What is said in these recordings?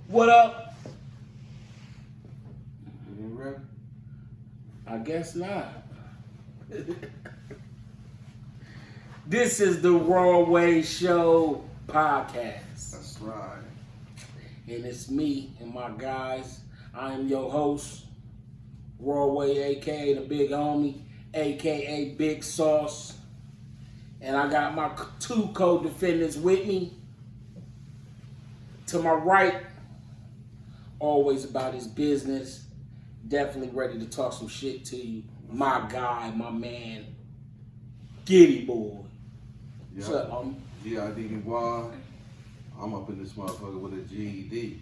What up? You ain't ready? I guess not. This is the Raw Way Show podcast. That's right. And it's me and my guys. I am your host, Raw Way, aka the Big Homie, aka Big Sauce. And I got my two co-defendants with me. To my right, always about his business. Definitely ready to talk some shit to you. My guy, my man, Giddy Boy. What's up, homie? G-I-D-D-Y. I'm up in this motherfucker with a GED.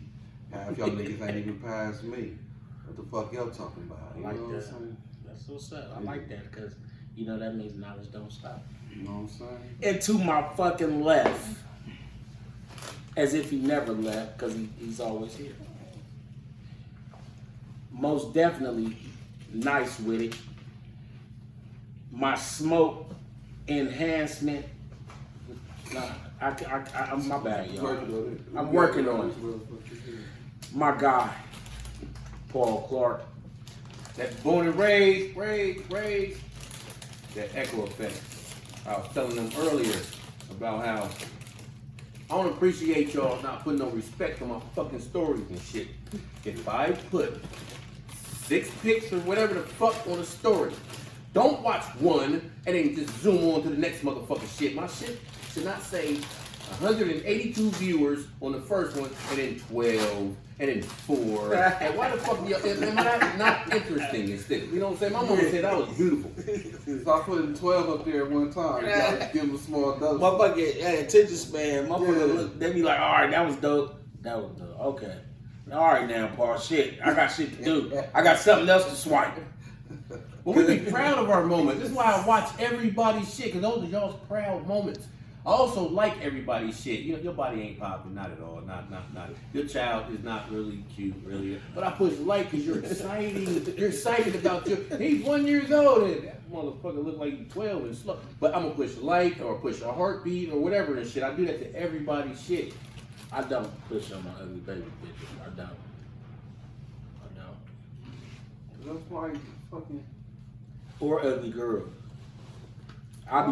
Half y'all niggas ain't even past me. What the fuck y'all talking about? I like that. That's what's up. I like that because, you know, that means knowledge don't stop. You know what I'm saying? And to my fucking left, as if he never left because he's always here. Most definitely nice with it. My smoke enhancement. Nah, I'm my bad, y'all. I'm working on it. My guy, Paul Clark. That born and raised, that echo effect. I was telling them earlier about how I don't appreciate y'all not putting no respect on my fucking stories and shit. If I put 6 pics or whatever the fuck on a story, don't watch one and then just zoom on to the next motherfucking shit. My shit should not say 182 viewers on the first one and then 12 and then 4. And why the fuck am I not interesting and still? You know what I'm saying? My mama said that was beautiful. So I put 12 up there at one time. You gotta give them a small dose. Motherfucker, attention span. Motherfucker, look, they be like, all right, that was dope. That was dope. Okay. All right now, Paul. Shit, I got shit to do. I got something else to swipe. But we be proud of our moments. This is why I watch everybody's shit, because those are y'all's proud moments. I also like everybody's shit. You know, your body ain't popping, not at all. Not. Your child is not really cute, really. But I push like because you're excited. You're excited about he's 1 year old and that motherfucker look like he's 12 and slow. But I'm gonna push like or push a heartbeat or whatever and shit. I do that to everybody's shit. I don't push on my ugly baby bitches. I don't. That's why fucking. Or ugly girls. I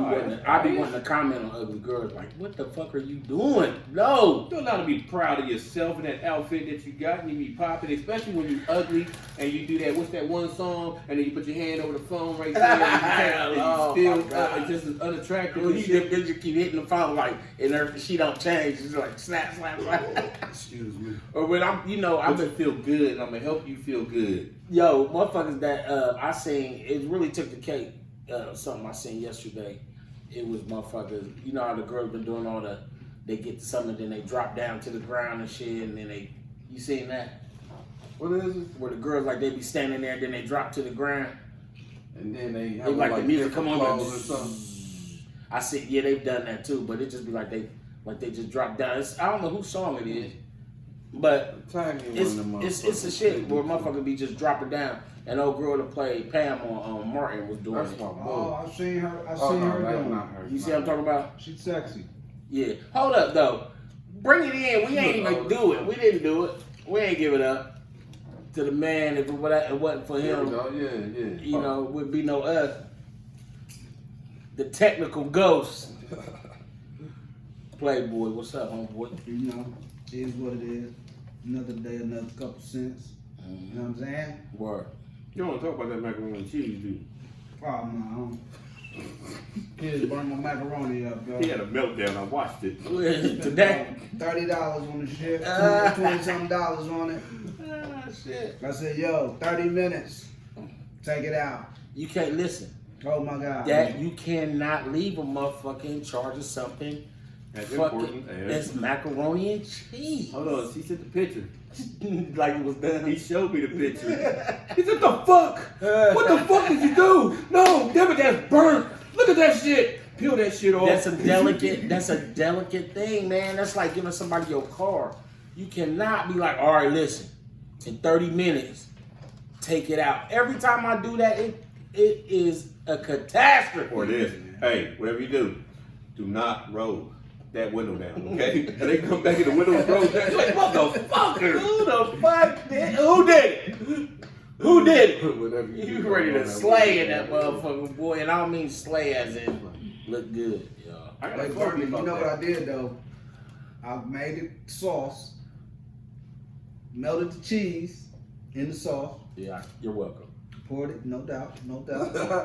be wanting to comment on ugly girls like, what the fuck are you doing? No. You're allowed to be proud of yourself and that outfit that you got and you be popping, especially when you're ugly and you do that, what's that one song, and then you put your hand over the phone right there and you feel just as unattractive. Well, you keep hitting the phone like, and she don't change. It's like snap, slap, slap. Excuse me. Or when I'm gonna feel good and I'm gonna help you feel good. Yo, motherfuckers that I seen, it really took the cake. Something I seen yesterday. It was motherfuckers. You know how the girls been doing all they get to something, then they drop down to the ground and shit, and then you seen that? What is it? Where the girls like they be standing there, then they drop to the ground. And then they have like the music come on or something. I see, yeah, they've done that too, but it just be like they just drop down. I don't know whose song it is, but it's a shit where motherfucker be just dropping down. And old girl that played Pam on Martin was doing That's it. my boy. Oh, I've seen her. That's doing not her. You see what I'm talking about? She's sexy. Yeah. Hold up though. Bring it in. We ain't even do it. We didn't do it. We ain't give it up to the man. If it wasn't for him, Yeah. you know, it would be no us. The technical ghost. Playboy, what's up, homeboy? You know, it is what it is. Another day, another couple cents. You know what I'm saying? Word. You don't want to talk about that macaroni and cheese, do you? Oh, no. Kids burn my macaroni up, yo. He had a meltdown. I watched it. Today. $30 on the shit. $20-something on it. Shit. I said, yo, 30 minutes. Take it out. You can't listen. Oh, my God. That you cannot leave a motherfucker in charge of something. That's Fucking, important. it's macaroni and cheese. Hold on, she sent the picture. Like it was done. He showed me the picture. He said, "The fuck? What the fuck did you do? No, damn it, that's burnt. Look at that shit. Peel that shit off." That's a delicate thing, man. That's like giving somebody your car. You cannot be like, all right, listen, in 30 minutes, take it out. Every time I do that, it is a catastrophe. Or this. Hey, whatever you do not roll that window down, okay? And they come back in the window and roll down. You're like, what the fuck? motherfucker. Who the fuck did? Who did it? Who did it? Whatever You do, ready on to slay in that motherfucker, boy? And I don't mean slay as in look good, y'all. I gotta Hey, fuck Bernie, you about know that. what I did though? I made it sauce, melted the cheese in the sauce, Yeah, you're welcome. poured it, no doubt.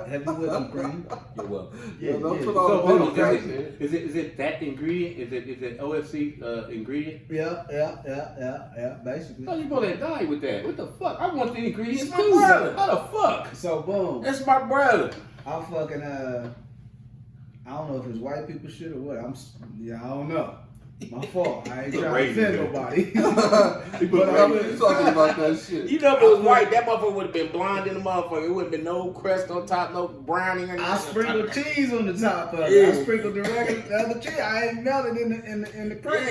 Heavy whipping cream. You're welcome. Yeah, don't put So all hold the on, crazy. is it that ingredient? Is it OFC ingredient? Yeah, basically. How you gonna die with that? What the fuck? I want the ingredients It's my too. brother. How the fuck? So boom, That's my brother. I fucking I don't know if it's white people shit or what. I don't know. My fault. I ain't trying to offend nobody. But I was talking about that shit. You know if it was white, that motherfucker would have been blonde in the motherfucker. It would have been no crust on top, no browning or I nothing. sprinkled cheese on the top of it. Yeah. I sprinkled the other cheese. I ain't melted in the cream.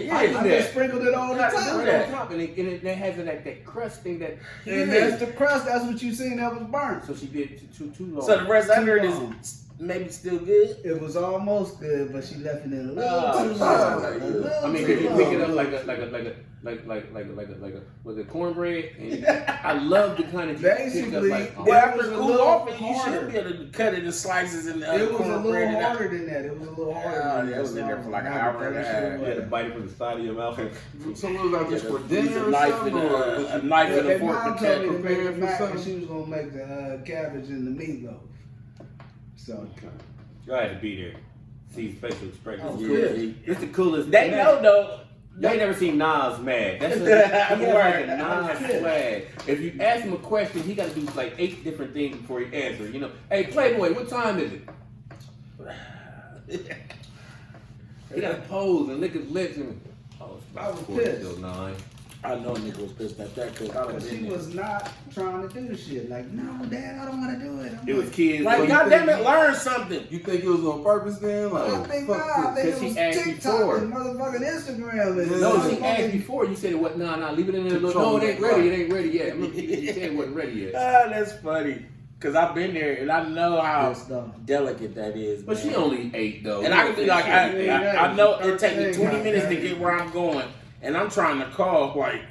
Yeah. I just sprinkled it on the Gotta do top. that. On top, and it has that crust thing that. And that's the crust. That's what you seen that was burnt. So she did too long. So the rest under it long. is maybe still good. It was almost good, but she left it in a little Oh, too shit. long. I mean, could you pick it up like was it cornbread? And I love the kind of Basically, like, Well, It after was it a cool little off, and you harder. should be able to cut it in slices and It was a cornbread little and that. harder than that. It was a little harder. Yeah, than that. it was in there for like an hour and a half. you had to bite it from the side of your mouth. So what was that just for Use dinner a or knife something? and Or a was you- knife and a Their fork mom to told me cut. to make prepared it for back, and something? she was gonna make the cabbage and the meatloaf. So You had to be there. See facial expressions. Oh, Yeah, good. It's the coolest. They know though. Y'all ain't never seen Nas mad. That's he has like a Nas swag. If you ask him a question, he got to do like 8 different things before he answers. You know, hey Playboy, what time is it? He got to pose and lick his lips and. Oh, it's I about was 40 pissed. till 9. I know a nigga was pissed at that because I But was she in there. was not trying to do the shit. Like, no, Dad, I don't want to do it. I'm It was like, kids. Like, you goddamn think- it, learn something. You think it was on purpose then? Like, I think fuck nah, I this. think Cause it was she asked TikTok before. and motherfucking Instagram. And No, she motherfucking- asked before. You said it what? Nah, leave it in there. Control No, it ain't that, ready. right. It ain't ready yet. Look, you said it wasn't ready yet. Ah, that's funny. Because I've been there and I know how Yes, though. delicate that is. But she man. only 8 though. And I can be like, I know it take me 20 13, minutes to get where I'm going, and I'm trying to call like,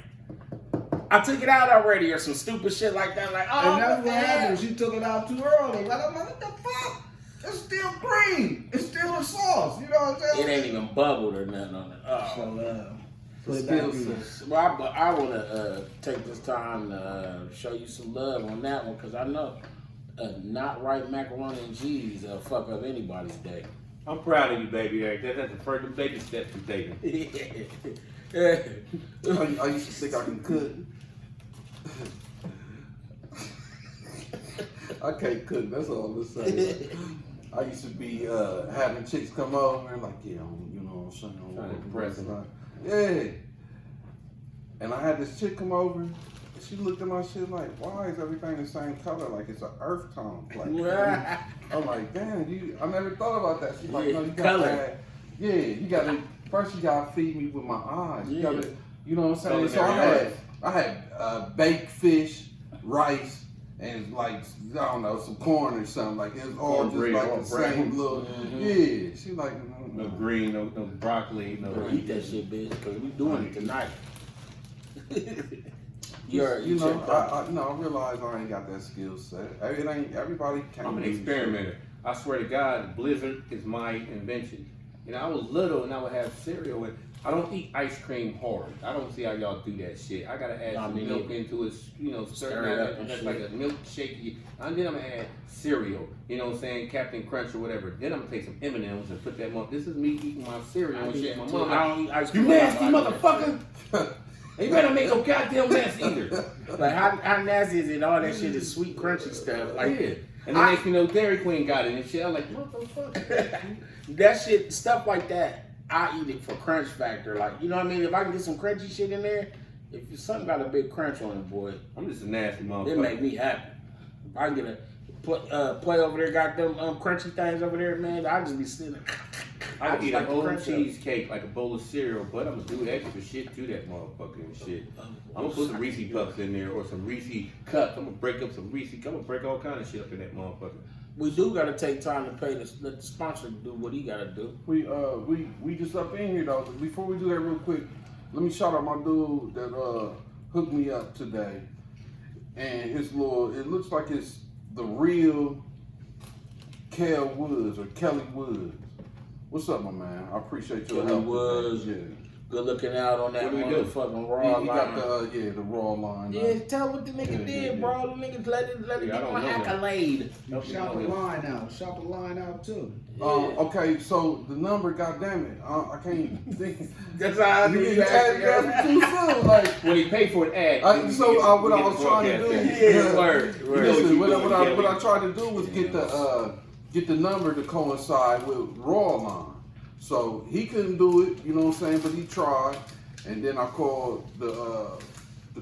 I took it out already or some stupid shit like that. Like, oh, And that's what man. happened. She took it out too early. Like, I'm like, what the fuck? It's still green. It's still a sauce. You know what I'm It saying? ain't even bubbled or nothing on it. Oh. So, put it Still back in. says- Well, I want to take this time to show you some love on that one because I know not right macaroni and cheese fuck up anybody's day. I'm proud of you, baby. That's the first baby steps you're taking. I used to think I can cook. I can't cook. That's all I'm gonna say. I used to be having chicks come over and like, yeah, you know what I'm saying. Trying to impress them. Yeah. And I had this chick come over. And she looked at my shit like, why is everything the same color? Like it's an earth tone. Like, I'm like, damn, I never thought about that. She's like, Yeah, no, you color. gotta you gotta first you gotta feed me with my eyes. You Yeah. gotta, you know what I'm saying? So Culinary I had baked fish, rice, and like I don't know, some corn or something. Like it was all just Cornbread, like all the same bread. little. Mhm. Yeah, she like No green, no broccoli, no. Eat that shit, bitch, because we doing it tonight. you know, checked out. I realize I ain't got that skill set. It ain't everybody can't. I'm an do this experimenter. I swear to God, Blizzard is my invention. You know, I was little and I would have cereal and I don't eat ice cream hard. I don't see how y'all do that shit. I gotta add Nah, some me milk neither. into it, you know, Stir certain it up and that's shit. like a milkshake. And then I'm gonna add cereal. You know what I'm saying? Captain Crunch or whatever. Then I'm gonna take some M&Ms and put that on. This is me eating my cereal and shit. My mom, I don't eat ice you cream. nasty I like motherfucker! And you better make no goddamn mess either. that. Like how nasty is it? All that shit is sweet, crunchy stuff. Like Yeah. And then next thing you know, Dairy Queen got it and shit. I'm like, what the fuck? that shit, stuff like that. I eat it for crunch factor. Like, you know what I mean? If I can get some crunchy shit in there, if something got a big crunch on it, boy, I'm just a nasty motherfucker. it make me happy. If I can get a play over there, got them crunchy things over there, man, I'll just be sitting there. I just can eat like a the whole crunch of it. cheesecake like a bowl of cereal, but I'm gonna do extra shit to that motherfucker and shit. I'm gonna put some Reese Puffs in there or some Reese cups. I'm gonna break up some Reese. I'm gonna break all kind of shit up in that motherfucker. We do gotta take time to pay let the sponsor do what he gotta do. We just up in here though. Before we do that real quick, let me shout out my dude that hooked me up today. And his little, it looks like it's the real Kel Woods or Kelly Woods. What's up, my man? I appreciate your Kelly help. Woods. Yeah. Good looking out on that What do we do? motherfucking raw He line. got the raw line. Yeah, tell what the nigga did, bro. The nigga let it Yeah, I get don't my know that. accolade. Shop a line out. Shop a line out too. Okay, so the number, goddamn it, I can't think. That's how I You do. You asked me too soon, like. When he paid for an ad. What I was trying to do, Yeah, word. listen, what I tried to do was get the number to coincide with raw line. So he couldn't do it, you know what I'm saying? But he tried, and then I called the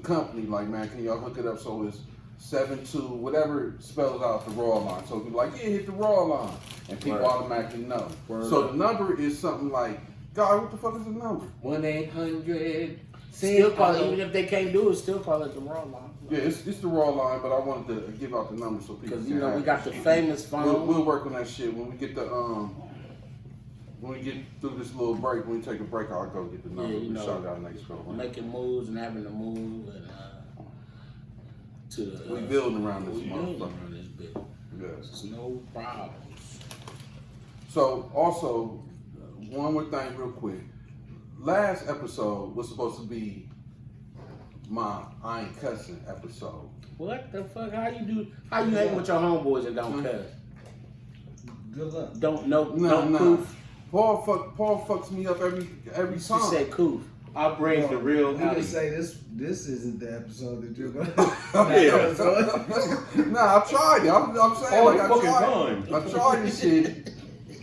company, like, man, can y'all hook it up so it's 72, whatever spells out the raw line. So he's like, yeah, hit the raw line, and people automatically know. So the number is something like, God, what the fuck is the number? 1-800. Still call it, even if they can't do it, still call it the raw line. Yeah, it's the raw line, but I wanted to give out the number so people. Because you know we got the famous phone. We'll work on that shit when we get the when we get through this little break. When we take a break, I'll go get the number. Yeah, you We'll know, shout out next go. making moves and having to move and to the. We building around this we building motherfucker. around this bit. Yes. It's no problems. So also, one more thing, real quick. Last episode was supposed to be my I ain't cussing episode. What the fuck? How you hang with your homeboys and don't cuss? Good luck. Don't poof. Paul fucks me up every She time. said coof. Our brains the real. You can say this isn't the episode that you're going Nah, I tried it. I'm saying All like the I fucking tried. time. I tried this shit,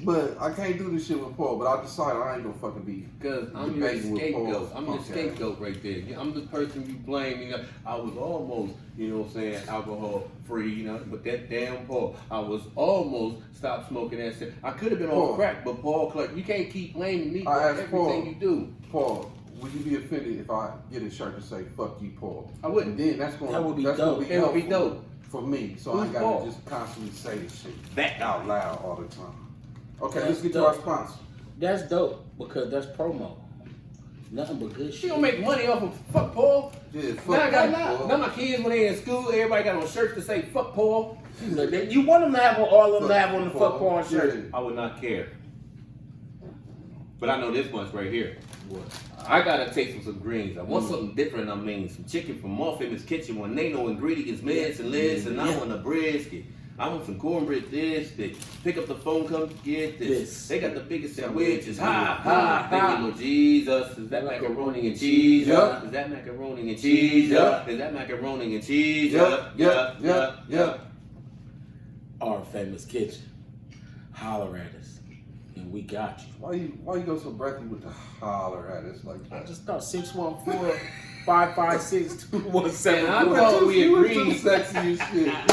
but I can't do this shit with Paul. But I decided I ain't gonna fucking be. Because I'm your debating with scapegoat. Paul. I'm your Okay. scapegoat right there. I'm the person you blame. You know, I was almost, you know what I'm saying, alcohol free, you know, but that damn Paul. I was almost stopped smoking that shit. I could have been Paul. off crack, but Paul Clark, you can't keep blaming me I for asked everything Paul. you do. Paul, would you be offended if I get a shirt to say "fuck you, Paul"? I wouldn't. And then that's gonna That would be that's dope. Gonna be It would be helpful dope. for me, so I Who's ain't gotta Paul? just constantly say this shit That out loud all the time. Okay, That's let's get to dope. our sponsor. That's dope because that's promo. Nothing but good She shit. don't make money off of fuck Paul. Yeah, fuck Now I got you, Paul. now my kids when they in school, everybody got on shirts to say fuck Paul. Look, you want them to have all of them to have on the fuck Paul. porn shirt. Yeah. I would not care. But I know this much right here. What? I gotta taste some greens. I want something different. I mean, some chicken from Famous Kitchen when they know ingredients, mince and lids, and I want a brisket. I want some cornbread this, that. Pick up the phone, come get this. They got the biggest sandwiches. Ha, ha, thank you, Lord Jesus. Is that macaroni and cheese? Yup. Is that macaroni and cheese? Yup. Is that macaroni and cheese? Yep. Our Famous Kitchen. Holler at us. And we got you. Why you go so breathy with the holler at us like I that? just thought 614-556-2174. And I thought we You was agreed. too sexy and shit. I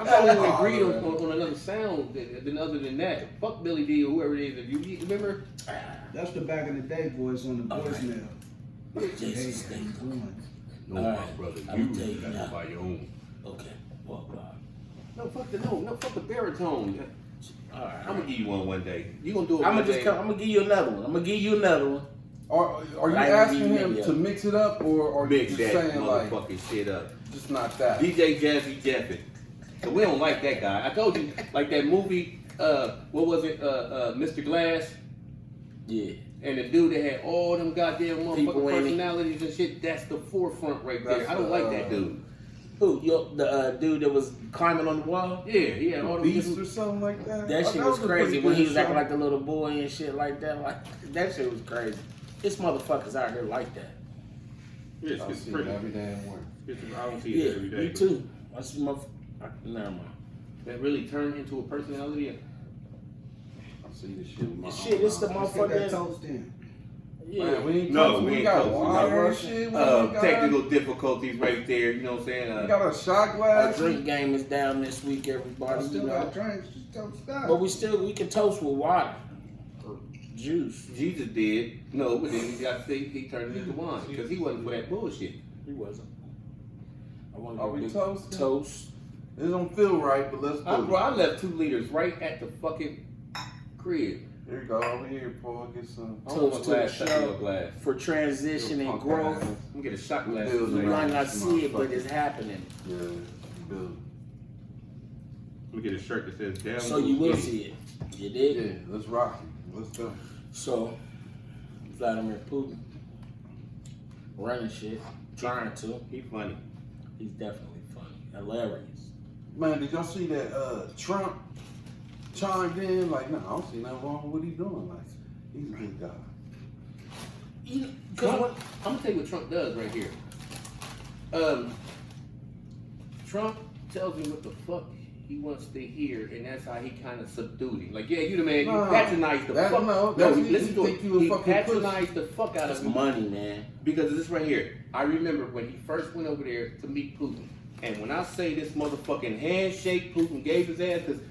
thought we agreed on another sound than other than that. Fuck Billy D or whoever it is. If you remember, That's the back in the day voice on the voicemail. Jason Hey, Statham. how you doing? no, All my right. brother, I'm you gonna tell you got now. to buy your own. Okay. Well, No, fuck the baritone. all right. I'm gonna give you one day. You gonna do it? I'm one gonna day. I'm gonna give you another one. I'm gonna give you another one. Are you I ain't asking giving him you to that. mix it up, or are you Mix just that saying like motherfucking shit up. just not that? DJ Jazzy Jeffin. So we don't like that guy. I told you, like that movie. What was it? Mr. Glass. Yeah. And the dude that had all them goddamn People motherfucking in it. personalities and shit. That's the forefront right there. That's I don't the, like that dude. Who? The dude that was climbing on the wall? Yeah, he had all them Beast different. or something like that. That shit That was a crazy pretty when he good was acting show. like the little boy and shit like that. Like that shit was crazy. It's motherfuckers out here like that. Yeah, I see it every damn word. I don't see Yeah, it every day. me too. That's never mind. That really turned into a personality. I see this shit with my Shit, own it's the eyes. Let's get that motherfucker. toast in. Yeah. Man, we ain't No, toasting. we We ain't got toasting. water and Russian. shit. We got Technical difficulties right there. You know what I'm saying? We got a shot Our glass. drink game is down this week, I everybody. still You got know. drinks. Just don't stop. But we can toast with water or juice. Jesus did. No, but then he turned it into wine because he wasn't for that bullshit. He wasn't. I want Are we toasting? toast. It don't feel right, but let's do Bro, it. I left 2 liters right at the fucking crib. Here you go, over here, Paul. Get some. I want Toast my to the glass, touch my show glass. for transition and Punk growth. ass. I'm gonna get a shot glass. Bills You around. might not see it, but it's happening. Yeah, dude. Let me get a shirt that says "Down." So you will see it. You did? Yeah, let's rock it. Let's go. So, Vladimir Putin running shit, trying to. He funny. He's definitely funny, hilarious. Man, did y'all see that Trump chimed in? Like, no, I don't see nothing wrong with what he's doing. Like, he's a good guy. Trump, I'm gonna tell you what Trump does right here. Trump tells me what the fuck he wants to hear, and that's how he kind of subdued him. Like, yeah, you the man. You No, patronize the that- fuck. no, that's- he he listen to think it. you a He fucking patronized the fuck out That's of him money, man. because of this right here. I remember when he first went over there to meet Putin, and when I say this motherfucking handshake Putin gave his ass, because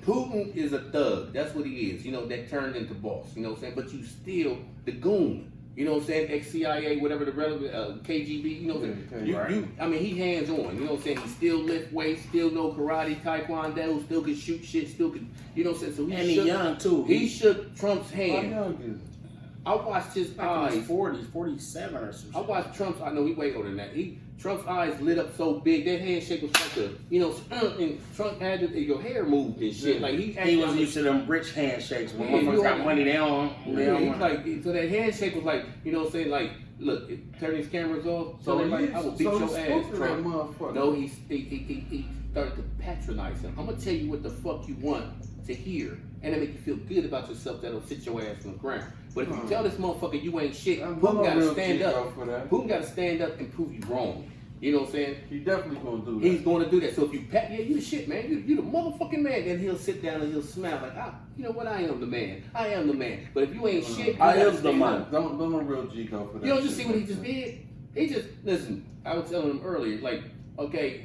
Putin is a thug. That's what he is. You know, that turned into boss. You know what I'm saying? But you still the goon. You know what I'm saying? Ex-CIA, whatever the relevant, KGB, you know what I'm saying? Yeah, I mean, he hands on. You know what I'm saying? He still lift weights, still know karate, taekwondo, still can shoot shit, still can, you know what I'm saying? So And he's young, too. He shook Trump's How hand. young is it? I watched his Like in eyes. his 40s, 47 or something. I watched Trump's. I know he way older than that. Trump's eyes lit up so big that handshake was like a, you know, and Trump had your hair moved and shit. Like He was used to them rich handshakes. When Yeah, motherfuckers you got are- money, they don't. They Yeah, don't he's want. like, so that handshake was like, you know what I'm saying? Like, look, turn his cameras off. So they're like, I will beat so your he ass, spoke to that Trump. motherfucker. No, he started to patronize him. I'm gonna tell you what the fuck you want to hear, and it make you feel good about yourself. That'll sit your ass on the ground. But if you tell this motherfucker you ain't shit, I'm Putin no gotta real stand Chico up. for that. Putin gotta stand up and prove you wrong. You know what I'm saying? He definitely gonna do that. He's going to do that. So if you pat, yeah, you the shit, man. You the motherfucking man. Then he'll sit down and he'll smile like, you know what? I am the man. I am the man. But if you ain't shit, you I gotta am the stand man. up. Don't no real Chico for that. You don't just shit see what he like just that. did. He just listen. I was telling him earlier, like, okay,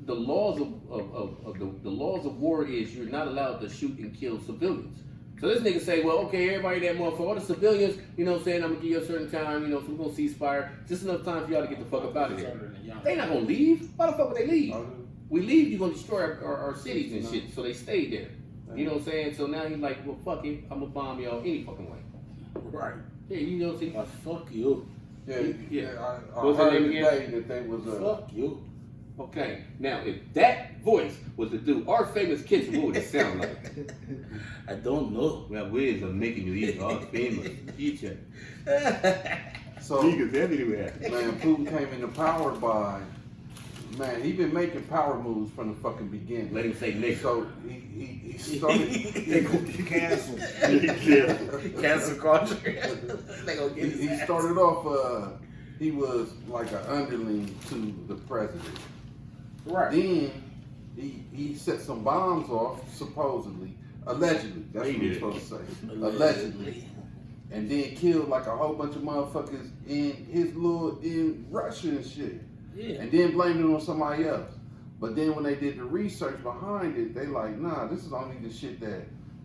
the laws of the laws of war is you're not allowed to shoot and kill civilians. So this nigga say, well, okay, everybody that motherfucker, all the civilians, you know what I'm saying, I'm gonna give you a certain time, you know, so we're gonna cease fire. Just enough time for y'all to get the fuck up out of here. They not gonna leave. Why the fuck would they leave? We leave, you're gonna destroy our cities and shit. So they stayed there. You know what I'm saying? So now he's like, well, fuck it, I'm gonna bomb y'all any fucking way. Right. Yeah, you know what I'm saying? Fuck you. Yeah. I What's her heard name today that they was Fuck you. Okay, now if that voice was to do our famous kitchen, what would it sound like? I don't know. Well, ways of making you eat our famous kitchen. so Niggas everywhere. man, Putin came into power by man. He been making power moves from the fucking beginning. Let him say nigga. So he started. They gonna get canceled. Cancel culture. They gonna get He his ass. started off. He was like an underling to the president. Right. Then he set some bombs off, supposedly, allegedly. That's what He we're did. supposed to say. Allegedly. And then killed like a whole bunch of motherfuckers in Russia and shit. Yeah. And then blamed it on somebody else. But then when they did the research behind it, they like, nah, this is only the shit that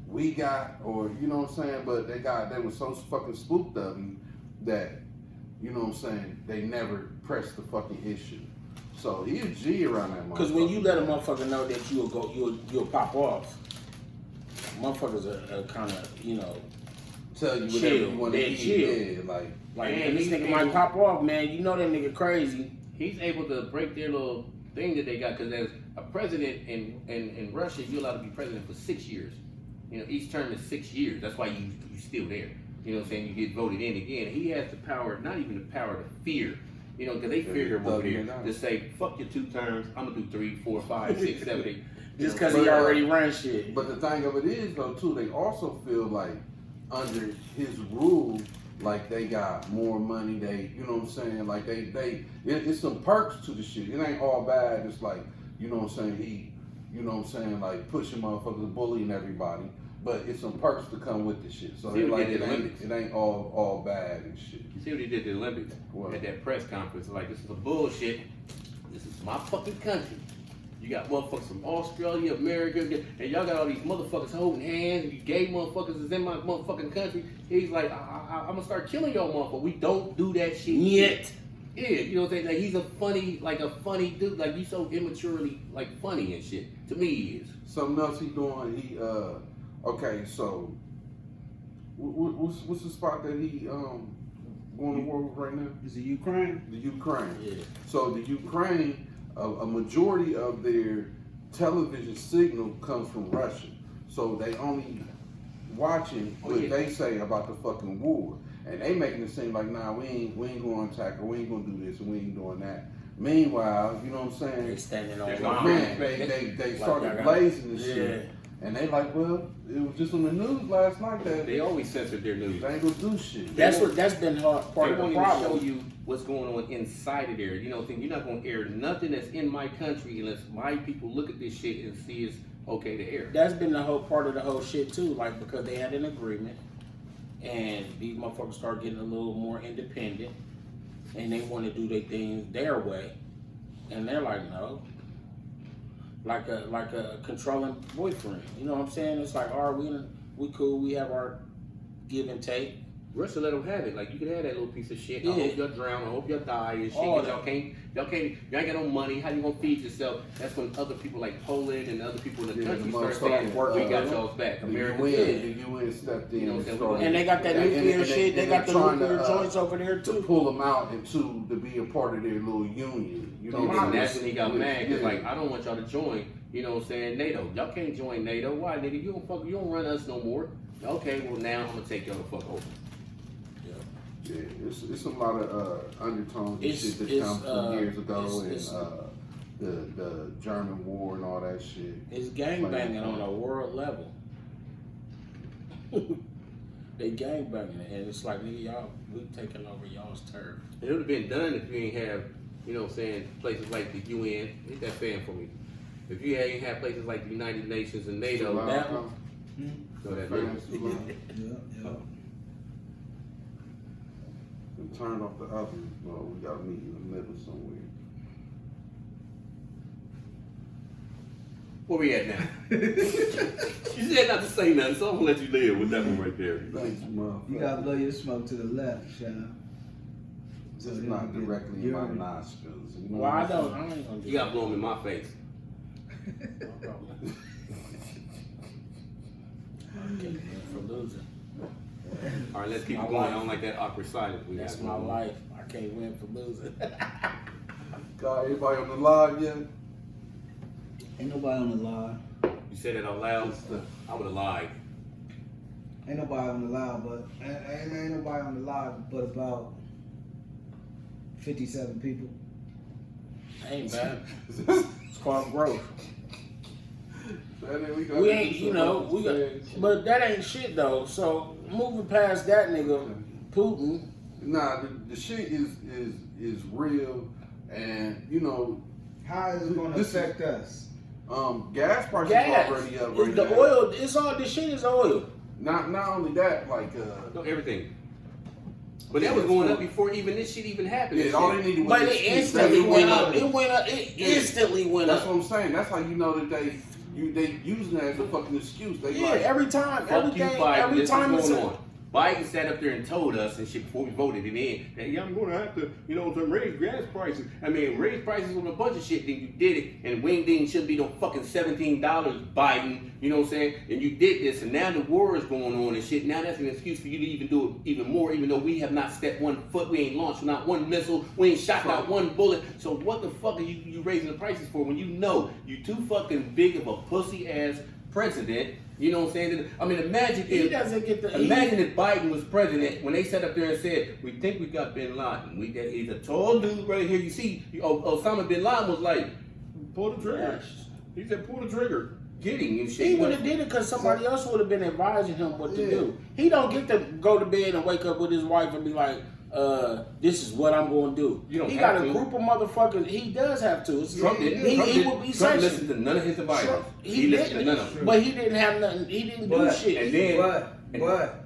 we got, or you know what I'm saying? But they were so fucking spooked of him that, you know what I'm saying, they never pressed the fucking issue. So he a G around that motherfucker. Because when you let a motherfucker know that you'll pop off, motherfuckers are kind of, you know, tell you whatever chill. you want to They eat, chill. yeah, like and this nigga might pop off, man. You know that nigga crazy. He's able to break their little thing that they got because as a president in Russia, you're allowed to be president for 6 years. You know, each term is 6 years. That's why you still there. You know what I'm saying? You get voted in again. He has the power, not even the power to fear. You know, because they fear him over here to say, fuck your 2 terms, I'm going to do 3, 4, 5, 6, 7, 8. Just because he already ran shit. But the thing of it is, though, too, they also feel like under his rule, like they got more money. They, you know what I'm saying? Like it's some perks to the shit. It ain't all bad. It's like, you know what I'm saying? He, you know what I'm saying? Like pushing motherfuckers, bullying everybody. But it's some perks to come with the shit. So See they what like he did it at the ain't, Olympics. it ain't all bad and shit. You see what he did at the Olympics? What? At that press conference, like, this is a bullshit. This is my fucking country. You got motherfuckers from Australia, America, and y'all got all these motherfuckers holding hands, and you gay motherfuckers is in my motherfucking country. He's like, I'm gonna start killing y'all motherfuckers. We don't do that shit Yet. Yeah, you know what I'm saying? Like, he's a funny dude. Like, he's so immaturely, like, funny and shit. To me, he is. Something else he doing, okay, so What's the spot that he going to war with right now? Is it Ukraine? The Ukraine. Yeah. So the Ukraine, a majority of their television signal comes from Russia. So they only watching what they say about the fucking war. And they making it seem like, nah, we ain't going to attack, or we ain't going to do this, and we ain't doing that. Meanwhile, you know what I'm saying? They standing on Man, they started blazing the shit. And they like, well, it was just on the news last night that They always censored their news. they ain't gonna do shit. That's been hard, part They of the won't even problem. show you what's going on inside of there. You know, you're not going to air nothing that's in my country unless my people look at this shit and see it's okay to air. That's been the whole part of the whole shit too. Like, because they had an agreement, and these motherfuckers started getting a little more independent, and they want to do their things their way, and they're like, no. Like a controlling boyfriend. You know what I'm saying? It's like, all right, we cool. We have our give and take. Russia let them have it. Like, you can have that little piece of shit. Yeah. I hope y'all drown. I hope y'all die and shit. All 'Cause y'all ain't got no money. How you gonna feed yourself? That's when other people like Poland and other people in the country start saying, we got y'all's back. America the UN stepped in, You know what I'm saying? started- And they got that nuclear shit. They got the trying nuclear to, joints over there to too. pull them out and to be a part of their little union. You know what And I'm that's saying? when he got mad, because Yeah. like, I don't want y'all to join, you know what I'm saying, NATO. Y'all can't join NATO. Why, nigga? You don't run us no more. Okay, well now I'm gonna take y'all the fuck over. Yeah, it's a lot of undertones and It's- shit that it's, comes from years ago, it's- and the German war and all that shit. It's gangbanging on a world level. They gangbanging, and it's like, y'all, we taking over y'all's turf. It would have been done if you ain't have, you know what I'm saying, places like the UN. Hit that fan for me. If you ain't have places like the United Nations and NATO, Too loud, that- huh? so that Fans too loud. Yeah. And turn off the others. Well, we got to meet in the middle somewhere. where we at now? You said not to say nothing, so I'm gonna let you live with that one right there. Thanks, motherfucker. You gotta blow your smoke to the left, Sean. Just not directly in my nostrils. You know Well, I what I'm don't. I ain't gonna do You gotta blow them in my face. No problem. I can't win for losing. All right, let's keep My it going. life. I don't like that awkward silence. We That's got my going on. life. I can't win for losing. Got everybody on the live yet? Ain't nobody on the line. You said it out loud. I would have lied. Ain't nobody on the live, but ain't nobody on the live but about 57 people. Ain't bad. It's called growth. We We ain't, you know, we got, but that ain't shit though. So moving past that nigga, Putin. Nah, the shit is real, and you know, How is it gonna This is- affect us? gas prices Gas. already up It's right the now. oil. It's all this shit is oil. Not only that, like No, everything. But that was going up before even this shit even happened. yeah, all they needed was But an it excuse. instantly That's went what up. It went up. It Yeah. instantly went That's up. what I'm saying. That's how you know that they using it as a fucking excuse. They Yeah, like, every time, Fuck everything, you, Biden. every This time is it's going on. Biden sat up there and told us and shit before we voted him in that yeah, I'm going to have to, you know, to raise gas prices. I mean, raise prices on a bunch of shit. Then you did it, and wing ding shouldn't be no fucking $17, Biden. You know what I'm saying? And you did this, and now the war is going on and shit. Now that's an excuse for you to even do it even more, even though we have not stepped one foot. We ain't launched not one missile. We ain't shot not one bullet. So what the fuck are you raising the prices for when you know you too fucking big of a pussy ass president? You know what I'm saying? I mean, imagine He if doesn't get the. Imagine if Biden was president when they sat up there and said, "We think we got Bin Laden. He's a tall dude right here. You see, Osama Bin Laden was like, pull the trigger. He said, pull the trigger. Get him and shit. He would have did it because somebody else would have been advising him what to do. He don't get to go to bed and wake up with his wife and be like, this is what I'm going to do. You don't he have got a to. group of motherfuckers. He does have to. It's, Trump didn't. he would be Trump sanctioned. listened to none of his advice. Trump- He listened to none of them. But he didn't have nothing. He didn't do But- shit. and then- But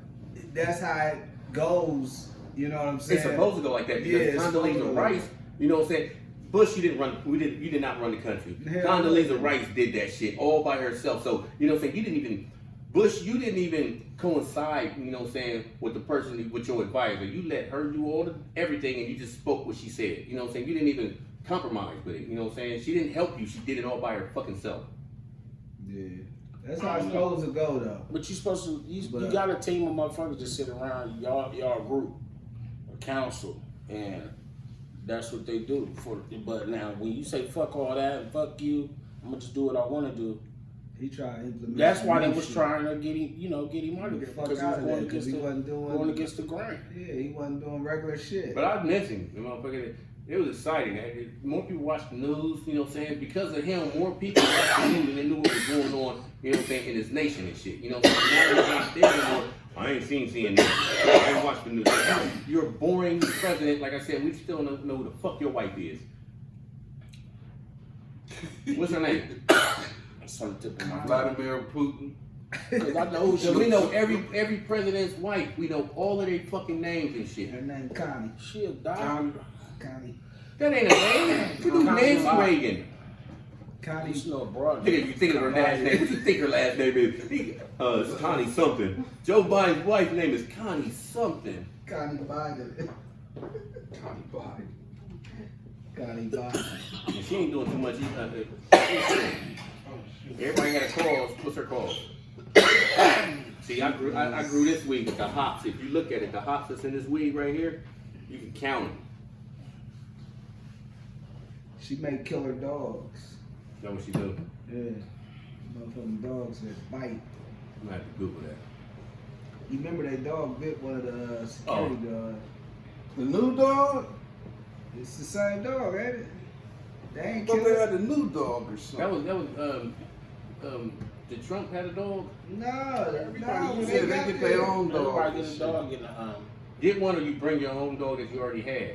that's how it goes. You know what I'm saying? It's supposed to go like that Yeah, because it's supposed to Condoleezza go Rice, you know what I'm saying? Bush, you did not run the country. Hell Condoleezza no. Rice did that shit all by herself. So, you know what I'm saying? You didn't even coincide, you know what I'm saying, with the person, with your advisor. You let her do everything and you just spoke what she said. You know what I'm saying? You didn't even compromise with it. You know what I'm saying? She didn't help you. She did it all by her fucking self. Yeah. That's how it's supposed to go, though. But you supposed to, you got a team of motherfuckers that sit around y'all group, a council, and that's what they do. But now, when you say fuck all that, fuck you, I'm gonna just do what I want to do. He tried to implement. That's why they was trying to get him, get him out of there because he wasn't going against the grain. Yeah, he wasn't doing regular shit. But I miss him, motherfucker. It was exciting. More people watch the news, you know what I'm saying? Because of him, more people watched the news and they knew what was going on, you know what I'm saying, in his nation and shit. You know what I'm saying? Now he's not there anymore. I ain't seen CNN. I ain't watched the news. You're a boring president. Like I said, we still don't know who the fuck your wife is. What's her name? Vladimir Putin. Because I know So we know every president's wife. We know all of their fucking names and shit. Her name Connie. She'll die. Connie. That ain't a name. We do Nancy Reagan. Connie. She's no broad. Look at you thinking of her last name. What you think her last name is? It's Connie something. Joe Biden's wife's name is Connie something. Connie Biden. Connie Biden. Connie Biden. And she ain't doing too much. Everybody got a cause. What's her cause? See, I grew this weed with the hops. If you look at it, the hops that's in this weed right here, you can count them. She made killer dogs. Know what she do? Yeah. Motherfucking dogs that bite. I'm gonna have to Google that. You remember that dog bit one of the security guards? The new dog? It's the same dog, ain't it? They ain't But killed they it. had a new dog or something. That was did Trump had a dog? No, Yeah, they they got get their own dog. Everybody get a dog in the Get one or you bring your own dog that you already had.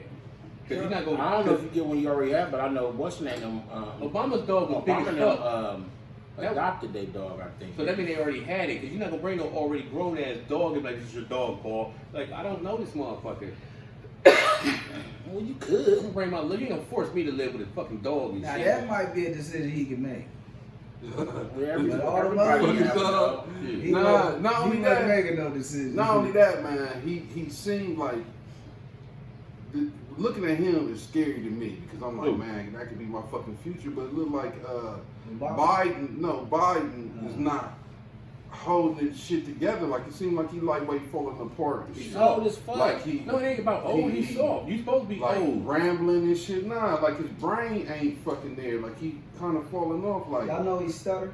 Cause you're not gonna. I don't know if you get one you already have, but I know what's the name. Obama's dog was big as fuck. Adopted their dog, I think. So that means they already had it. Cause you're not gonna bring no already grown ass dog and be like, this is your dog, Paul. Like, I don't know this motherfucker. Well, you I'm could. gonna bring my you ain't gonna force me to live with a fucking dog and Now shit. that might be a decision he can make. But all the everybody motherfuckers- have a dog. He Nah, wasn't- not only he that. wasn't making no decisions. Not only that, man, he seemed like looking at him is scary to me because I'm like, man, that could be my fucking future. But it looked like Biden is not holding his shit together. Like it seemed like he lightweight falling apart. And He's shit. Old as fuck. Like no, it ain't about old. He's soft. You supposed to be Like old. rambling and shit. Nah, like his brain ain't fucking there. Like he kind of falling off. Like Y'all know he stutter?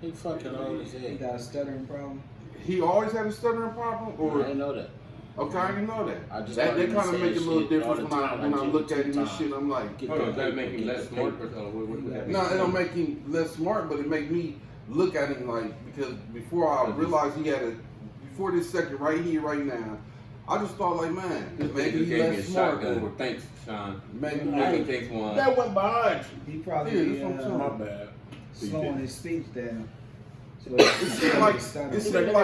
He fucking old as He hell. got a stuttering problem. he always had a stuttering problem, I or didn't know that. okay, I didn't know that. I just That wanted to kind of say make a little shit all difference the time, when I like look at him and TikTok. shit. I'm like, Get Hold on, the does that paper, make him get less the smart? paper. What would that no, mean? it don't make him less smart, but it make me look at him like because before I realized he had before this second right here, right now, I just thought like, man, This maybe nigga he's gave me a less smart. shotgun. Or Thanks, Sean. maybe Maybe takes one. That went behind you. He probably Yeah, that's what I'm My saying. bad. slowing his speech down. So It seemed like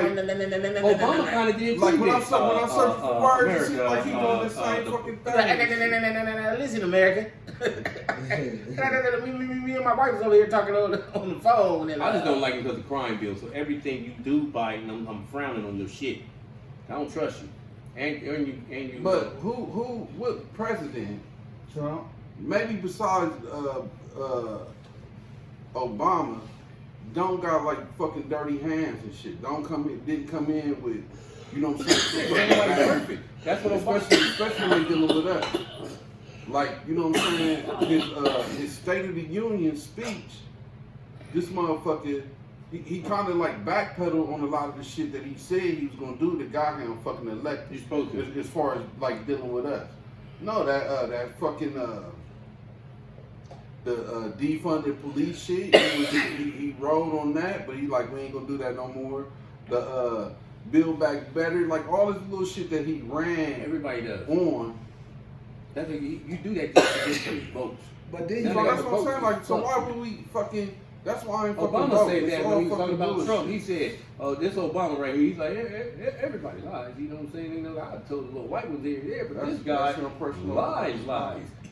Obama kind of did too. like when I did. search for words, it seemed like he doing the America, same fucking thing. Listen, American. Me and my wife was over here talking on the phone. And, I just don't like him because of crime bill. So everything you do, Biden, I'm frowning on your shit. I don't trust you. And you. But what president? Trump. Maybe besides Obama, don't got like fucking dirty hands and shit. Didn't come in with, you know what I'm saying? Everybody's perfect. That's what Obama. especially when they dealing with us. Like, you know what I'm saying? His State of the Union speech, this motherfucker, he kind of like backpedaled on a lot of the shit that he said he was gonna do to got him fucking elected. You're supposed to. As far as like dealing with us. No, that fucking the defunded police shit. He rolled on that, but he like, we ain't gonna do that no more. The Build Back Better, like all this little shit that he ran Everybody does. on. That's what you do that just to get your votes. But then That So nigga that's what I'm saying. Like, so Fuck. why would we fucking? That's why I ain't fucking Obama vote. said It's that all when he was talking fucking about bullshit. Trump. He said, "Oh, this Obama right here." He's like, everybody lies. You know what I'm saying? You know, I told the little white ones here, yeah, but this guy That's your personal lies.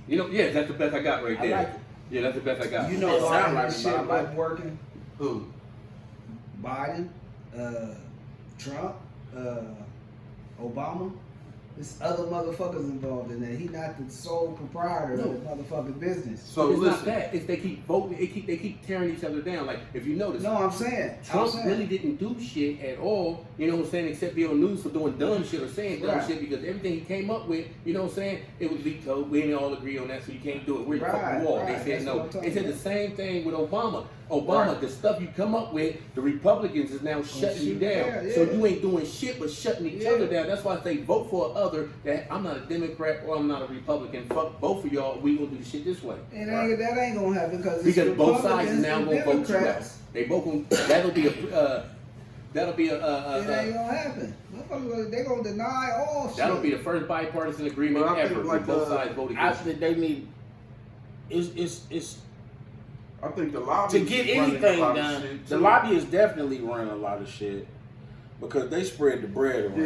You know, yeah, that's the best I got right I there. like it. Yeah, that's the best I got. you know It why sound like this it, but I shit like wasn't working? Who? Biden, Trump, Obama. There's other motherfuckers involved in that. He not the sole proprietor of the motherfucking business. So it's listen, not that. It's they keep voting. They keep tearing each other down. Like if you notice, No, I'm saying Trump really didn't do shit at all. You know what I'm saying? Except be on news for doing dumb shit or saying dumb Right. shit because everything he came up with, you know what I'm saying? It was vetoed. We didn't all agree on that, so you can't do it. We're the fucking Right, wall. right. They said That's no. what I'm talking They said about. the same thing with Obama. Obama, the stuff you come up with, the Republicans is now shutting you down. Yeah, So yeah. you ain't doing shit but shutting each Yeah. other down. That's why I say vote for other. That I'm not a Democrat or I'm not a Republican. Fuck both of y'all. We gonna do the shit this way. And that ain't gonna happen because Because both sides is now gonna vote you out. Democrats. They both gonna. That'll be a. It ain't gonna happen. Motherfuckers, they gonna deny all shit. That'll be the first bipartisan agreement But I think ever. like Both sides vote I against it. think they need. It's I think the lobby to get is running anything a lot of done. shit, The too. lobby is definitely running a lot of shit because they spread the bread around.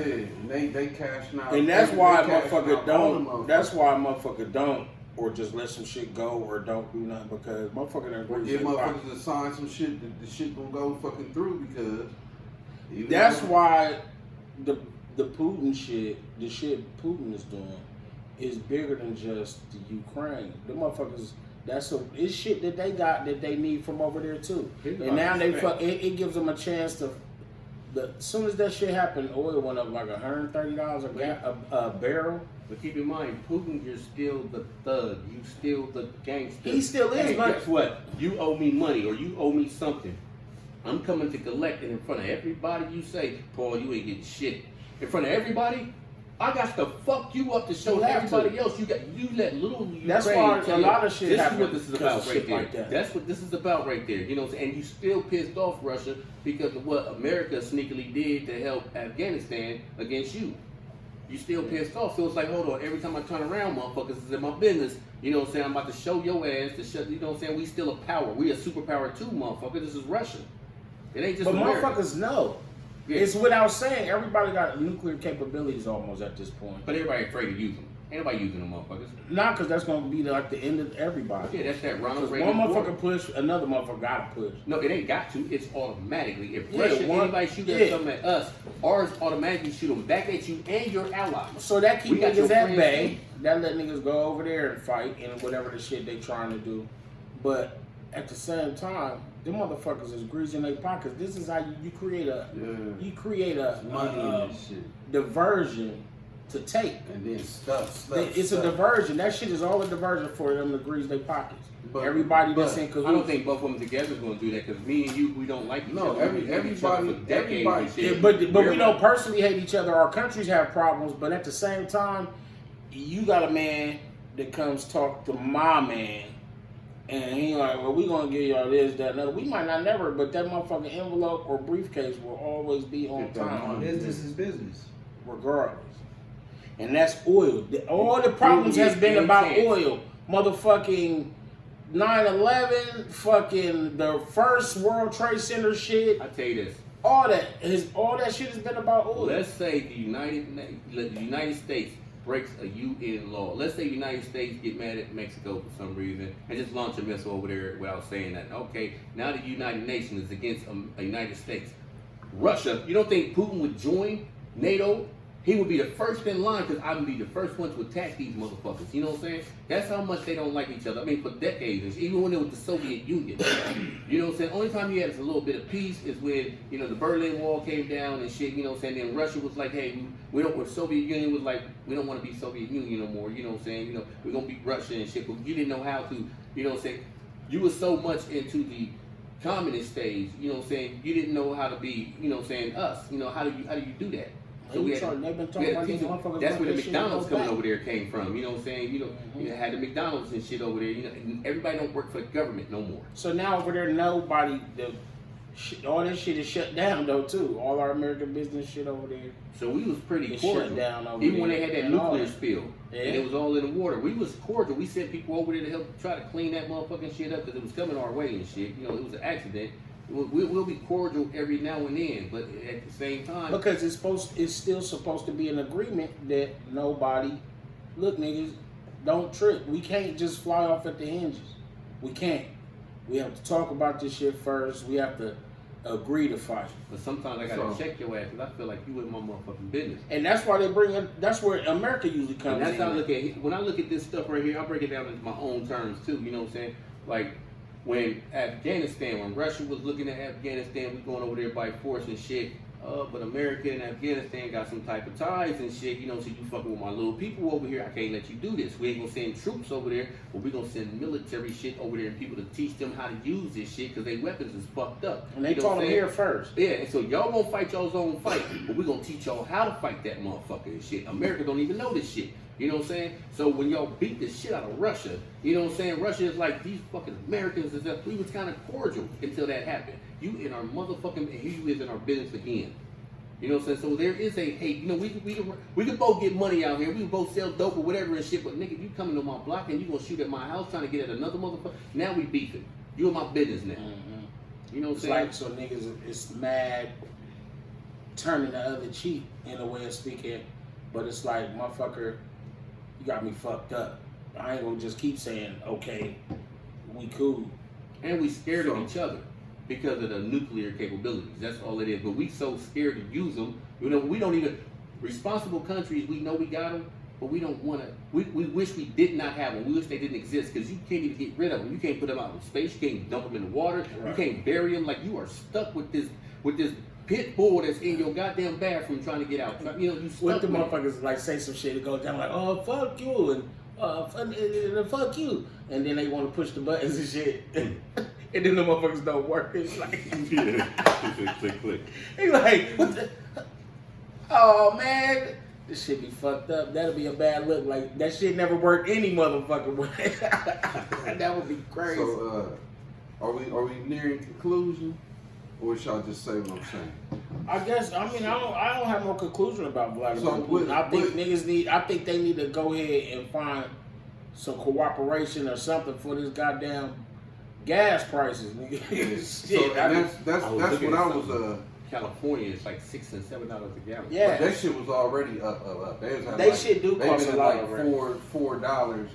Yeah, and they cashing out. And that's they why cashing motherfucker out all the don't. That's why motherfucker don't, or just let some shit go, or don't do nothing because motherfucker done Or agree get with motherfuckers to sign some shit. The shit gonna go fucking through because. even That's though- why the Putin shit, the shit Putin is doing, is bigger than just the Ukraine. The motherfuckers. It's shit that they got that they need from over there too. Here's And now about respect. it gives them a chance to. As soon as that shit happened, oil went up like $130 a barrel. But keep in mind, Putin, you're still the thug. You still the gangster. He still is, Hey, but- guess what? You owe me money or you owe me something. I'm coming to collect it in front of everybody. You say, Paul, you ain't getting shit. In front of everybody, I got to fuck you up to show You have to. everybody else. You let little Ukraine That's why tell a you, lot of shit This is happens what this is because of about right shit there. like that. That's what this is about right there. You know, and you still pissed off Russia because of what America sneakily did to help Afghanistan against you. You still pissed off. So it's like, hold on, every time I turn around, motherfuckers is in my business. You know what I'm saying? I'm about to show your ass to shut, you know what I'm saying? We still a power. We a superpower too, motherfucker. This is Russia. It ain't just But America. motherfuckers know. Yeah. It's without saying. Everybody got nuclear capabilities almost at this point. But everybody afraid to use them. Ain't nobody using them motherfuckers. Not because that's going to be like the end of everybody. Yeah, that's that Ronald Because Reagan. one war. motherfucker push, another motherfucker got to push. No, it ain't got to. It's automatically. If Yeah, Russia, one- anybody shoot yeah. at something at us, ours automatically shoot them back at you and your allies. So that keep We got your niggas at friends bay. too. That let niggas go over there and fight and whatever the shit they trying to do. But at the same time, them motherfuckers is greasing their pockets. This is how you create a Yeah. you create a Money in this shit. diversion to take. And then stuff. It's a diversion. That shit is all a diversion for them to grease their pockets. But- Everybody that's but in cahoots. I don't think both of them together is going to do that because me and you, we don't like each No, other. We've been each other everybody- for decades everybody- and shit. Yeah, but we We're- don't personally hate each other. Our countries have problems, but at the same time, you got a man that comes talk to my man, and he like, well, we gonna give y'all this, that, and other. We might not never, but that motherfucking envelope or briefcase will always be on Get that time, money. Business is business. regardless. And that's oil. All the problems has been Any about chance. oil. Motherfucking 9/11, fucking the first World Trade Center shit. I tell you this. All that shit has been about oil. Let's say the United States breaks a UN law. Let's say the United States get mad at Mexico for some reason and just launch a missile over there without saying that. Okay, now the United Nations is against a United States. Russia, you don't think Putin would join NATO? He would be the first in line because I would be the first one to attack these motherfuckers. You know what I'm saying? That's how much they don't like each other. I mean, for decades, even when it was the Soviet Union. You know what I'm saying? Only time you had a little bit of peace is when, you know, the Berlin Wall came down and shit, you know what I'm saying? Then Russia was like, hey, or Soviet Union was like, we don't want to be Soviet Union no more. You know what I'm saying? You know, we're going to be Russia and shit. But you didn't know how to, you know what I'm saying? You were so much into the communist stage, you know what I'm saying? You didn't know how to be, you know what I'm saying, us. You know, how do you do that? So They've we been talking we about had these people- motherfuckers. that's where the let that shit McDonald's go coming back. over there came from. You know what I'm saying? You know, had the McDonald's and shit over there. You know, and everybody don't work for the government no more. So now over there, nobody, all that shit is shut down though too. All our American business shit over there. So we was pretty It's cordial. shut down over Even when there they had that and all nuclear that. spill Yeah. and it was all in the water, we was cordial. We sent people over there to help try to clean that motherfucking shit up because it was coming our way and shit. You know, it was an accident. We'll be cordial every now and then, but at the same time, Because it's still supposed to be an agreement that nobody, look niggas, don't trip. We can't just fly off at the hinges. We can't. We have to talk about this shit first. We have to agree to fight. But sometimes I gotta check your ass because I feel like you in my motherfucking business. And that's why they bring in, that's where America usually comes And that's in. how I look at it. When I look at this stuff right here, I break it down into my own terms too. You know what I'm saying? Like when Afghanistan, when Russia was looking at Afghanistan, we going over there by force and shit. But America and Afghanistan got some type of ties and shit. You know, so you fucking with my little people over here. I can't let you do this. We ain't gonna send troops over there, but we gonna send military shit over there and people to teach them how to use this shit because their weapons is fucked up. And they taught them here first. Yeah, and so y'all gonna fight y'all's own fight, but we gonna teach y'all how to fight that motherfucker and shit. America don't even know this shit. You know what I'm saying? So when y'all beat the shit out of Russia, you know what I'm saying? Russia is like these fucking Americans and stuff. We was kind of cordial until that happened. You in our motherfucking, and here you is in our business again. You know what I'm saying? So there is a hate. You know, we could both get money out here. We can both sell dope or whatever and shit. But nigga, you coming to my block and you gonna shoot at my house trying to get at another motherfucker. Now we beefing. You in my business now. Mm-hmm. You know what I'm It's saying? like, so niggas is mad, turning the other cheek in a way of speaking. But it's like, motherfucker, you got me fucked up. I ain't gonna just keep saying, okay, we cool. And we scared of each other because of the nuclear capabilities. That's all it is. But we so scared to use them. You know, we don't even, responsible countries, we know we got them, but we don't want to, we wish we did not have them. We wish they didn't exist because you can't even get rid of them. You can't put them out in space. You can't dump them in the water. Right. You can't bury them. Like, you are stuck with this pit bull that's in your goddamn bathroom trying to get out. You know, you stuck What the with motherfuckers like say some shit and go down like, oh, fuck you, and fuck you. And then they want to push the buttons and shit. And then the motherfuckers don't work. It's like, click. He's like, what the? Oh man, this shit be fucked up. That'll be a bad look. Like, that shit never worked any motherfucking way. That would be crazy. So, are we nearing conclusion, or shall I just say what I'm saying? I guess. I mean, I don't have no conclusion about Vladimir So, Putin. I think they need to go ahead and find some cooperation or something for this goddamn gas prices. Shit, that's what I was. California is like $6 and $7 a gallon. But Yeah, that shit was already up. They shit do cost a lot like $4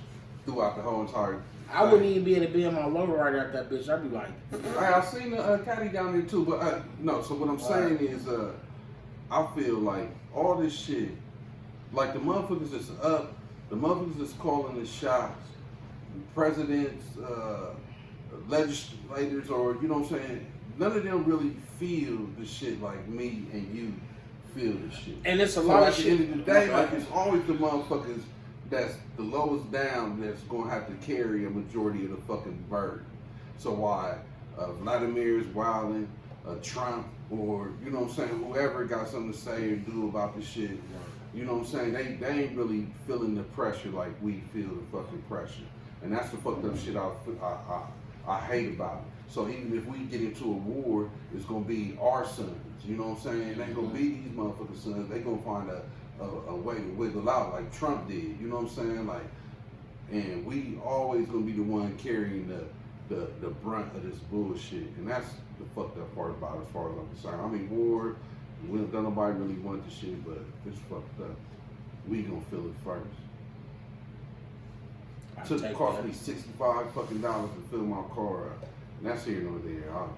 throughout the whole entire. I wouldn't even be able to be in my lower right out that bitch. I'd be like, I seen the caddy down there too, but no. So what I'm saying is, I feel like all this shit, like the motherfuckers that's up, the motherfuckers that's calling the shots, presidents, legislators, or you know what I'm saying. None of them really feel the shit like me and you feel the shit. and it's a lot of at shit. the end of the day, like, it's always the motherfuckers that's the lowest down that's gonna have to carry a majority of the fucking burden. So why Vladimir is wilding, Trump, or you know what I'm saying, whoever got something to say or do about the shit, you know what I'm saying, they ain't really feeling the pressure like we feel the fucking pressure. And that's the fucked up shit I hate about it. So even if we get into a war, it's gonna be our sons. You know what I'm saying? It ain't gonna be these motherfucking sons. They gonna find a way to wiggle out like Trump did. You know what I'm saying? Like, and we always gonna be the one carrying the brunt of this bullshit. And that's the fucked up part about it, as far as I'm concerned. I mean, war, don't nobody really want the shit, but it's fucked up. We gonna feel it first. It cost me $65 fucking dollars to fill my car up. And that's here nor there. You know,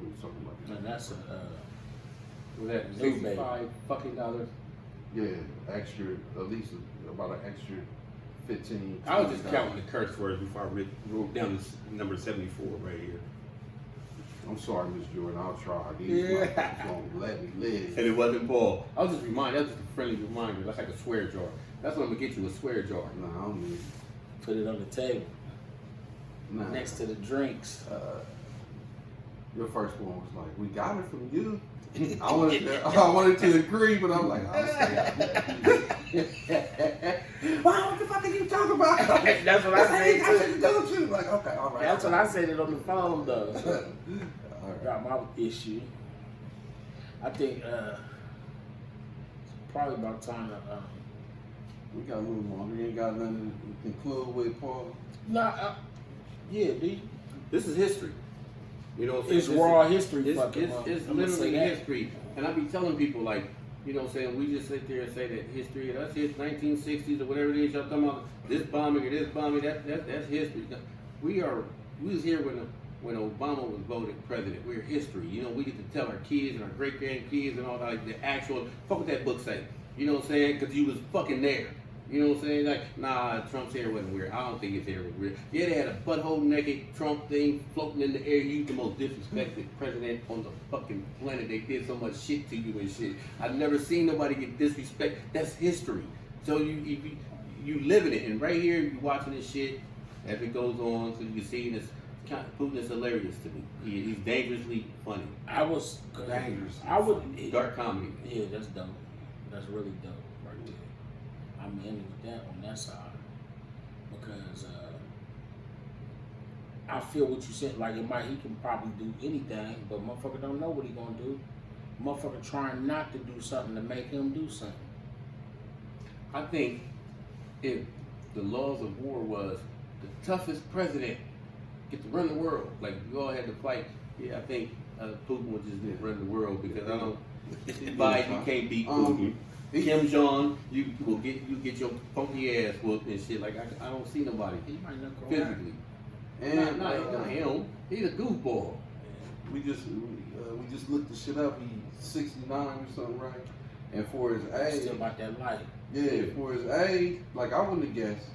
we were talking about that. And that's Was that New baby. $65 fucking dollars? Yeah, extra, at least about an extra 15. I was just counting the curse words before I wrote down this number 74 right here. I'm sorry, Miss Jordan. I'll try. These motherfuckers won't let me live. And it wasn't Paul. I was just reminded. That was just a friendly reminder. That's like a swear jar. That's what I'm gonna get you, a swear jar. Nah, I don't need it. put it on the table Nah. next to the drinks. Your first one was like, we got it from you. I wanted to agree, but I'm like, I'll stay. What the fuck are you talking about? That's what I said too. Like, okay, all right. That's what I said it on the phone though. All right. Got my issue. I think it's probably about time to. We gotta move on. We ain't got nothing to conclude with, Paul. Nah, yeah, dude. This is history. You know, It's raw history. It's literally history. And I be telling people, like, you know what I'm saying, we just sit there and say that history, that's his 1960s or whatever it is, y'all talking about this bombing or this bombing, that's history. We was here when when Obama was voted president. We're history. You know, we get to tell our kids and our great-grandkids and all that, like the actual, fuck what that book say. You know what I'm saying? Because you was fucking there. You know what I'm saying? Like, nah, Trump's hair wasn't weird. I don't think his hair was weird. Yeah, they had a butthole naked Trump thing floating in the air. You the most disrespected president on the fucking planet. They did so much shit to you and shit. I've never seen nobody get disrespect. That's history. So you living it. And right here, you watching this shit as it goes on, so you can see this. Putin is hilarious to me. He's dangerously funny. Dangerous. Dark comedy. Yeah, that's dope. That's really dope right there. I'm in with that on that side because I feel what you said. Like he can probably do anything, but motherfucker don't know what he gonna do. Motherfucker trying not to do something to make him do something. I think if the laws of war was the toughest president get to run the world, like we all had to fight, yeah, I think Putin would just run the world because I don't. Biden can't beat Putin. Kim Jong, you get your funky ass whooped and shit. Like I don't see nobody He might not go physically. And not him. He's a goofball. We just looked the shit up. He's 69 or something, right? And for his age, Still about that life. yeah, for his age, like I wouldn't have guessed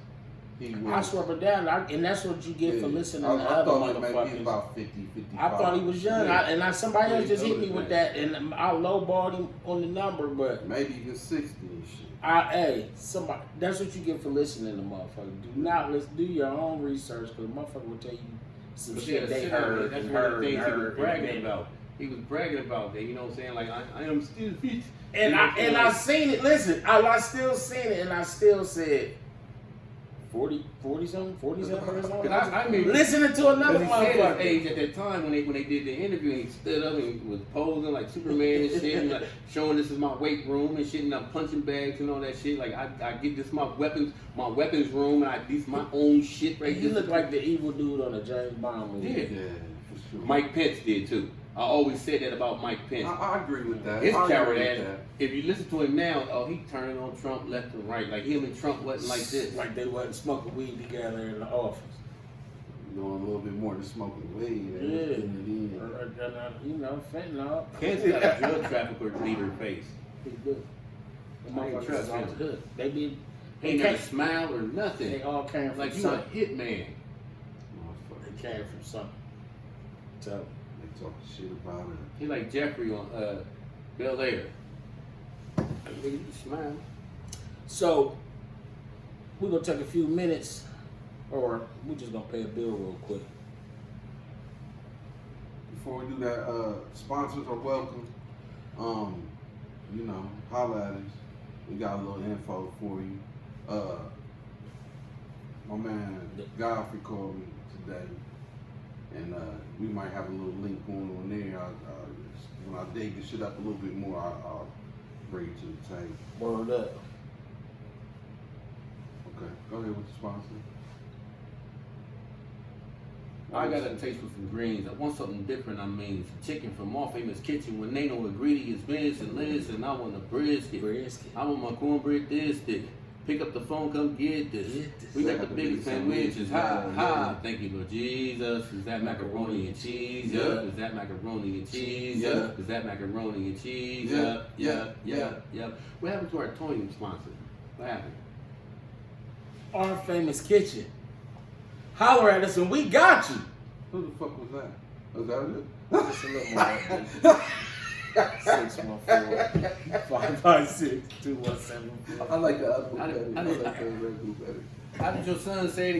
he was. I swear, but that, and that's what you get for listening to I other thought like maybe motherfuckers. about 50, 55. I thought he was young, Yeah. Somebody else just hit me Yeah. with that, and I lowballed him on the number, but Maybe even 60 and shit. somebody, that's what you get for listening to motherfuckers. Do not listen, do your own research, because motherfucker will tell you some But shit they that's heard one and of the heard things and he was heard. bragging about. He was bragging about that, you know what I'm saying? Like I am still fit. And You know what I'm saying? I seen it, listen, I still seen it, and I still said, 40 something or something. I mean, Listening to another Because he said his motherfucker. age at that time when they did the interview, and he stood up and was posing like Superman and shit, and like showing this is my weight room and shit, and I'm punching bags and all that shit. Like I get this my weapons room, and this my own shit right He here. looked like the evil dude on a James Bond movie. Yeah. Yeah, for sure. Mike Pence did too. I always said that about Mike Pence. I agree with that. His I agree coward with ass. that. If you listen to him now, he turning on Trump left and right. Like him and Trump wasn't like this. Like they wasn't smoking weed together in the office. Doing a little bit more than smoking weed. And Yeah. putting it in. You know, fentanyl. Pence got a drug trafficker leader face. He good. The I ain't motherfuckers trust is always him. good. They be. He ain't never smiled or nothing. They all came from Like you a something. hitman. Motherfucker. They came from something. So They talking shit about it. He like Jeffrey on Bel Air. Nigga, you smile. So we're gonna take a few minutes, or we're just gonna pay a bill real quick. Before we do that, sponsors are welcome. You know, holla at us. We got a little info for you. My man Godfrey called me today, and we might have a little link going on there. When I dig this shit up a little bit more, I'll bring it to the table. Word up. Okay, go ahead with the sponsor. I got a taste for some greens. I want something different. I mean, chicken from All Famous Kitchen when they know ingredients, mince and lettuce, and I want a brisket. I want my cornbread this thick. Pick up the phone, come get this. We got the biggest sandwiches. Ha ha. Thank you, Lord Jesus. Is that macaroni and cheese? Yup. Is that macaroni and cheese? Yup. Is that macaroni and cheese? Yup. Yup. Yup. Yup. What happened to our toy sponsor? What happened? Our Famous Kitchen. Holler at us and we got you. Who the fuck was that? Was that it? Just a little more. 614-556-2174. I like the other one I better. did- I like the regular better. How did your son say it